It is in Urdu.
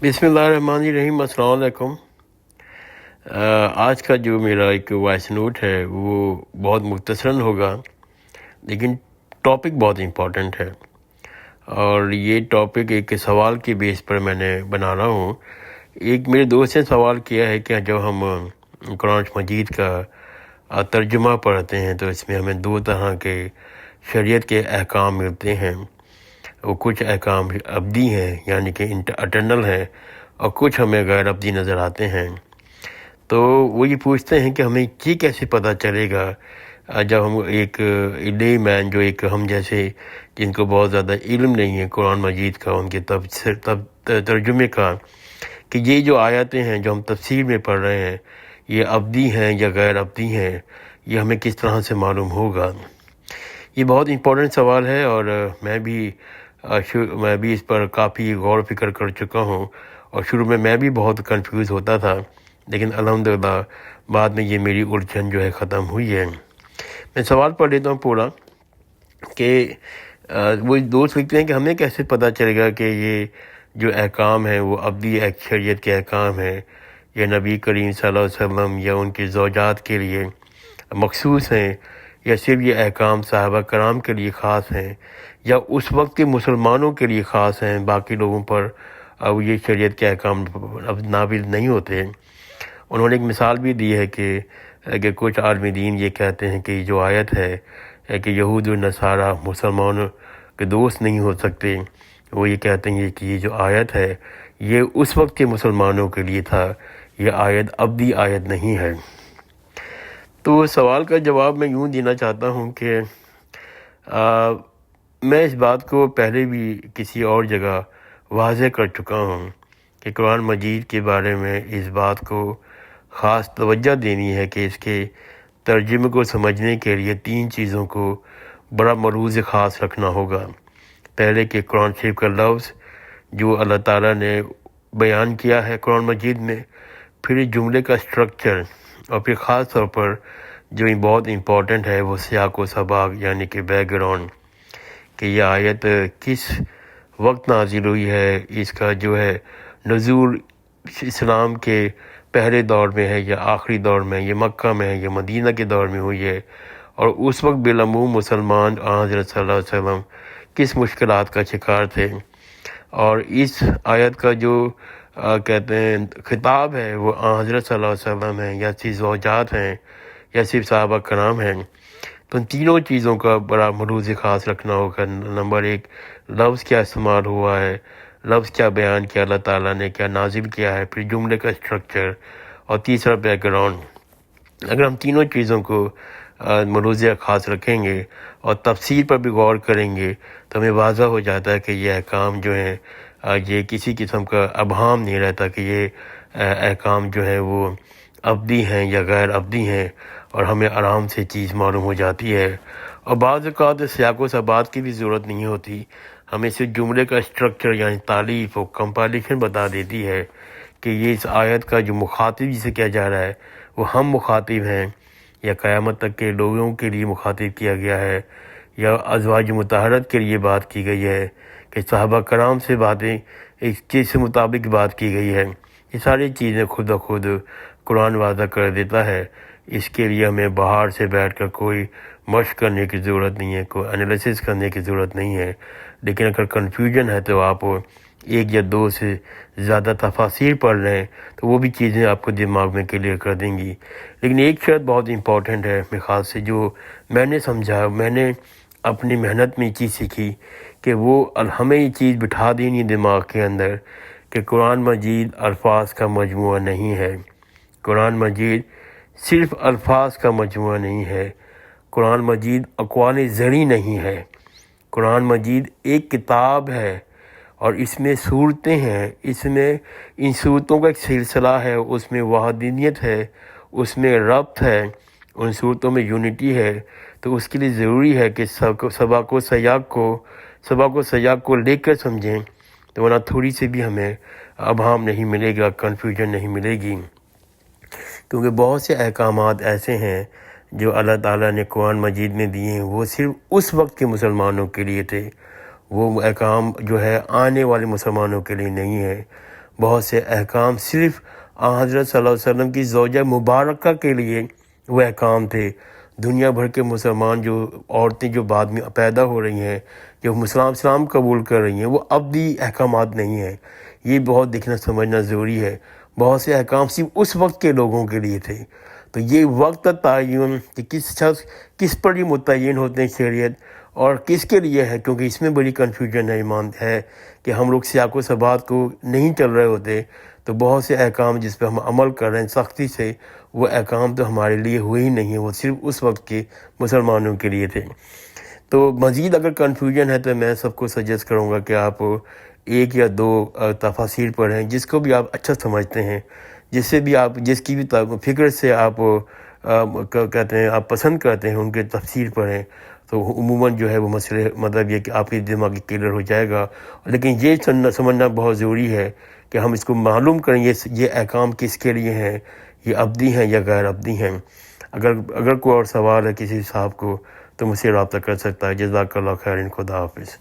بسم اللہ الرحمن الرحیم۔ السلام علیکم۔ آج کا جو میرا ایک وائس نوٹ ہے وہ بہت مختصراً ہوگا، لیکن ٹاپک بہت امپورٹنٹ ہے، اور یہ ٹاپک ایک سوال کے بیس پر میں نے بنا رہا ہوں۔ ایک میرے دوست نے سوال کیا ہے کہ جب ہم قرآن مجید کا ترجمہ پڑھتے ہیں تو اس میں ہمیں دو طرح کے شریعت کے احکام ملتے ہیں۔ وہ کچھ احکام ابدی ہیں، یعنی کہ اٹرنل ہیں، اور کچھ ہمیں غیر ابدی نظر آتے ہیں۔ تو وہ یہ پوچھتے ہیں کہ ہمیں یہ کیسے پتہ چلے گا جب ہم ایک لے مین، جو ایک ہم جیسے جن کو بہت زیادہ علم نہیں ہے قرآن مجید کا، ان کے ترجمے کا، کہ یہ جو آیتیں ہیں جو ہم تفسیر میں پڑھ رہے ہیں یہ ابدی ہیں یا غیر ابدی ہیں، یہ ہمیں کس طرح سے معلوم ہوگا؟ یہ بہت امپورٹنٹ سوال ہے، اور میں بھی اس پر کافی غور و فکر کر چکا ہوں، اور شروع میں بھی بہت کنفیوز ہوتا تھا، لیکن الحمدللہ بعد میں یہ میری الجھن جو ہے ختم ہوئی ہے۔ میں سوال پڑھ لیتا ہوں پورا، کہ وہ دوست لکھتے ہیں کہ ہمیں کیسے پتہ چلے گا کہ یہ جو احکام ہیں وہ ابدی شریعت کے احکام ہیں، یا نبی کریم صلی اللہ علیہ وسلم یا ان کی زوجات کے لیے مخصوص ہیں، یا صرف یہ احکام صحابہ کرام کے لیے خاص ہیں، یا اس وقت کے مسلمانوں کے لیے خاص ہیں، باقی لوگوں پر اب یہ شریعت کے احکام اب نافذ نہیں ہوتے۔ انہوں نے ایک مثال بھی دی ہے کہ کچھ عالم دین یہ کہتے ہیں کہ یہ جو آیت ہے کہ یہود و نصارہ مسلمانوں کے دوست نہیں ہو سکتے، وہ یہ کہتے ہیں کہ یہ جو آیت ہے یہ اس وقت کے مسلمانوں کے لیے تھا، یہ آیت ابدی آیت نہیں ہے۔ تو سوال کا جواب میں یوں دینا چاہتا ہوں کہ میں اس بات کو پہلے بھی کسی اور جگہ واضح کر چکا ہوں کہ قرآن مجید کے بارے میں اس بات کو خاص توجہ دینی ہے کہ اس کے ترجمے کو سمجھنے کے لیے تین چیزوں کو بڑا ملحوظ خاص رکھنا ہوگا۔ پہلے کہ قرآن شریف کا لفظ جو اللہ تعالیٰ نے بیان کیا ہے قرآن مجید میں، پھر اس جملے کا اسٹرکچر، اور پھر خاص طور پر جو بہت امپورٹنٹ ہے وہ سیاق و سباق، یعنی کہ بیک گراؤنڈ، کہ یہ آیت کس وقت نازل ہوئی ہے، اس کا جو ہے نزول اسلام کے پہلے دور میں ہے یا آخری دور میں، یہ مکہ میں ہے یا مدینہ کے دور میں ہوئی ہے، اور اس وقت بالعموم مسلمان حضرت صلی اللہ علیہ وسلم کس مشکلات کا شکار تھے، اور اس آیت کا جو کہتے ہیں خطاب ہے وہ حضرت صلی اللہ علیہ وسلم ہیں، یا صرف زوجات ہیں، یا صرف صحابہ کرام ہیں۔ تو ان تینوں چیزوں کا بڑا ملحوظ خاص رکھنا ہوگا۔ نمبر ایک، لفظ کیا استعمال ہوا ہے، لفظ کیا بیان کیا اللہ تعالیٰ نے، کیا نازل کیا ہے، پھر جملے کا اسٹرکچر، اور تیسرا بیک گراؤنڈ۔ اگر ہم تینوں چیزوں کو ملحوظ خاص رکھیں گے اور تفسیر پر بھی غور کریں گے تو ہمیں واضح ہو جاتا ہے کہ یہ احکام جو ہیں یہ کسی قسم کا ابہام نہیں رہتا کہ یہ احکام جو ہیں وہ ابدی ہیں یا غیر ابدی ہیں، اور ہمیں آرام سے چیز معلوم ہو جاتی ہے۔ اور بعض اوقات سیاق و سباق کی بھی ضرورت نہیں ہوتی، ہمیں صرف جملے کا اسٹرکچر یعنی تالیف و کمپائلیشن بتا دیتی ہے کہ یہ اس آیت کا جو مخاطب جسے کیا جا رہا ہے وہ ہم مخاطب ہیں، یا قیامت تک کے لوگوں کے لیے مخاطب کیا گیا ہے، یا ازواج مطہرات کے لیے بات کی گئی ہے، کہ صحابہ کرام سے باتیں اس چیز سے مطابق بات کی گئی ہے۔ یہ ساری چیزیں خود بخود قرآن واضح کر دیتا ہے۔ اس کے لیے ہمیں باہر سے بیٹھ کر کوئی مشق کرنے کی ضرورت نہیں ہے، کوئی انالیسس کرنے کی ضرورت نہیں ہے۔ لیکن اگر کنفیوژن ہے تو آپ ایک یا دو سے زیادہ تفاسیر پڑھ لیں تو وہ بھی چیزیں آپ کو دماغ میں کلیئر کر دیں گی۔ لیکن ایک شرط بہت امپورٹنٹ ہے میرے خیال سے، جو میں نے سمجھا، میں نے اپنی محنت میں یہ چیز سیکھی، کہ وہ ہمیں یہ چیز بٹھا دینی دماغ کے اندر کہ قرآن مجید الفاظ کا مجموعہ نہیں ہے، قرآن مجید صرف الفاظ کا مجموعہ نہیں ہے، قرآن مجید اقوال زرعی نہیں ہے، قرآن مجید ایک کتاب ہے، اور اس میں صورتیں ہیں، اس میں ان صورتوں کا ایک سلسلہ ہے، اس میں وحدانیت ہے، اس میں ربط ہے، ان صورتوں میں یونٹی ہے۔ تو اس کے لیے ضروری ہے کہ سباق و سیاق کو لے کر سمجھیں، تو ورنہ تھوڑی سی بھی ہمیں ابہام نہیں ملے گا، کنفیوژن نہیں ملے گی، کیونکہ بہت سے احکامات ایسے ہیں جو اللہ تعالیٰ نے قرآن مجید میں دیے ہیں، وہ صرف اس وقت کے مسلمانوں کے لیے تھے، وہ احکام جو ہے آنے والے مسلمانوں کے لیے نہیں ہے۔ بہت سے احکام صرف حضرت صلی اللہ علیہ وسلم کی زوجہ مبارکہ کے لیے وہ احکام تھے۔ دنیا بھر کے مسلمان جو عورتیں جو بعد میں پیدا ہو رہی ہیں، جو اسلام قبول کر رہی ہیں، وہ ابدی احکامات نہیں ہیں۔ یہ بہت دیکھنا سمجھنا ضروری ہے۔ بہت سے احکام صرف اس وقت کے لوگوں کے لیے تھے۔ تو یہ وقت تعین کہ کس پر یہ متعین ہوتے ہیں شریعت اور کس کے لیے ہے، کیونکہ اس میں بڑی کنفیوژن ہے ایمان ہے کہ ہم لوگ سیاق و ثبات کو نہیں چل رہے ہوتے، تو بہت سے احکام جس پہ ہم عمل کر رہے ہیں سختی سے، وہ احکام تو ہمارے لیے ہوئے ہی نہیں ہیں، وہ صرف اس وقت کے مسلمانوں کے لیے تھے۔ تو مزید اگر کنفیوژن ہے تو میں سب کو سجیسٹ کروں گا کہ آپ ایک یا دو تفاسیر پڑھیں، جس کو بھی آپ اچھا سمجھتے ہیں، جس سے بھی آپ جس کی بھی فکر سے آپ کہتے ہیں آپ پسند کرتے ہیں ان کے تفسیر پڑھیں، تو عموماً جو ہے وہ مسئلے مطلب یہ کہ آپ کی دماغی کلیئر ہو جائے گا۔ لیکن یہ سمجھنا بہت ضروری ہے کہ ہم اس کو معلوم کریں یہ احکام کس کے لیے ہیں، یہ ابدی ہیں یا غیر ابدی ہیں۔ اگر کوئی اور سوال ہے کسی صاحب کو تو مجھ سے رابطہ کر سکتا ہے۔ جزاک اللہ خیر، خدا حافظ۔